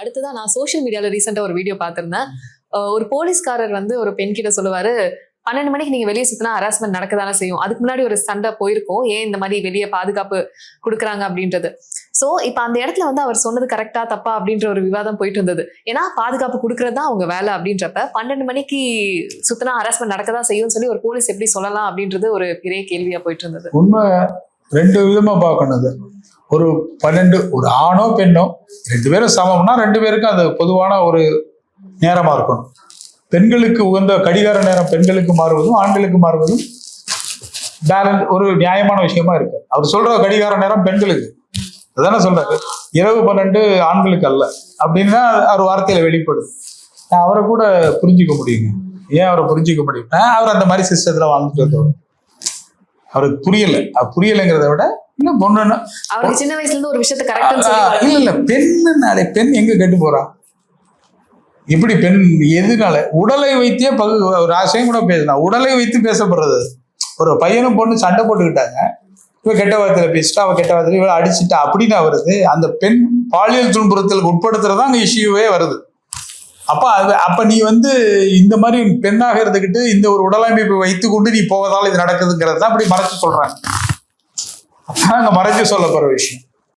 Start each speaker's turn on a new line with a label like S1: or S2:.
S1: அடுத்ததான் நான் சோஷியல் மீடியால ரீசெண்டா ஒரு வீடியோ பார்த்திருந்தேன். ஒரு போலீஸ்காரர் வந்து ஒரு பெண் கிட்ட சொல்லுவாரு, 12 மணிக்கு நீங்க வெளியே சுத்தினா ஹராஸ்மெண்ட் நடக்கதானே செய்யும். அதுக்கு முன்னாடி ஒரு சண்டை போயிருக்கும். ஏன் இந்த மாதிரி வெளியே பாதுகாப்பு கொடுக்குறாங்க அப்படின்றது. சோ இப்ப அந்த இடத்துல வந்து அவர் சொன்னது கரெக்டா தப்பா அப்படின்ற ஒரு விவாதம் போயிட்டு இருந்தது. ஏன்னா பாதுகாப்பு கொடுக்கறது தான் அவங்க வேலை அப்படின்றப்ப 12 மணிக்கு சுத்தினா ஹராஸ்மெண்ட் நடக்கதான் செய்யும்னு சொல்லி ஒரு போலீஸ் எப்படி சொல்லலாம் அப்படின்றது ஒரு பெரிய கேள்வியா போயிட்டு இருந்தது.
S2: உண்மை 2 விதமா பார்க்கணும். ஒரு 12 ஒரு ஆணோ பெண்ணோ 2 பேரும் சமம்னா 2 பேருக்கும் அது பொதுவான ஒரு நேரமா இருக்கணும். பெண்களுக்கு உகந்த கடிகார நேரம் பெண்களுக்கு மாறுவதும் ஆண்களுக்கு மாறுவதும் பேலன்ஸ் ஒரு நியாயமான விஷயமா இருக்கு. அவர் சொல்ற கடிகார நேரம் பெண்களுக்கு அதானே சொல்றாரு. இரவு 12 ஆண்களுக்கு அல்ல அப்படின்னு தான் அவர் வார்த்தையில வெளிப்படுது. அவரை கூட புரிஞ்சுக்க முடியுங்க. ஏன் அவரை புரிஞ்சுக்க முடியும்னா அவர் அந்த மாதிரி சிஸ்டத்துல வாழ்ந்துட்டு வந்தவர். அவருக்கு புரியலைங்கிறத விட இன்னும் பொண்ணு
S1: அவருக்கு சின்ன வயசுல இருந்து ஒரு விஷயத்தை கரெக்டா
S2: இல்ல பெண்ணுனாலே பெண் எங்க கெட்டு போறா? இப்படி பெண் எதுனால உடலை வைத்தே ஒரு ஆசையும் கூட பேசலாம். உடலை வைத்து பேசப்படுறது. ஒரு பையனும் பொண்ணு சண்டை போட்டுக்கிட்டாங்க. இவ கெட்ட வார்த்தையில பேசிட்டா, அவ கெட்ட வார்த்தையில இவ அடிச்சுட்டா அப்படின்னு வருது. அந்த பெண் பாலியல் துன்புறுத்தலுக்கு உட்படுத்துறதா அங்க இஷ்யூவே வருது. அப்ப நீ வந்து இந்த மாதிரி பெண்ணாக இருந்துகிட்டு இந்த ஒரு உடலமைப்பை வைத்துக் கொண்டு நீ போவதால் இது நடக்குதுங்கிறது தான் அப்படி மறைச்சு சொல்றாங்க. அங்க மறைச்சு சொல்ல போற விஷயம்.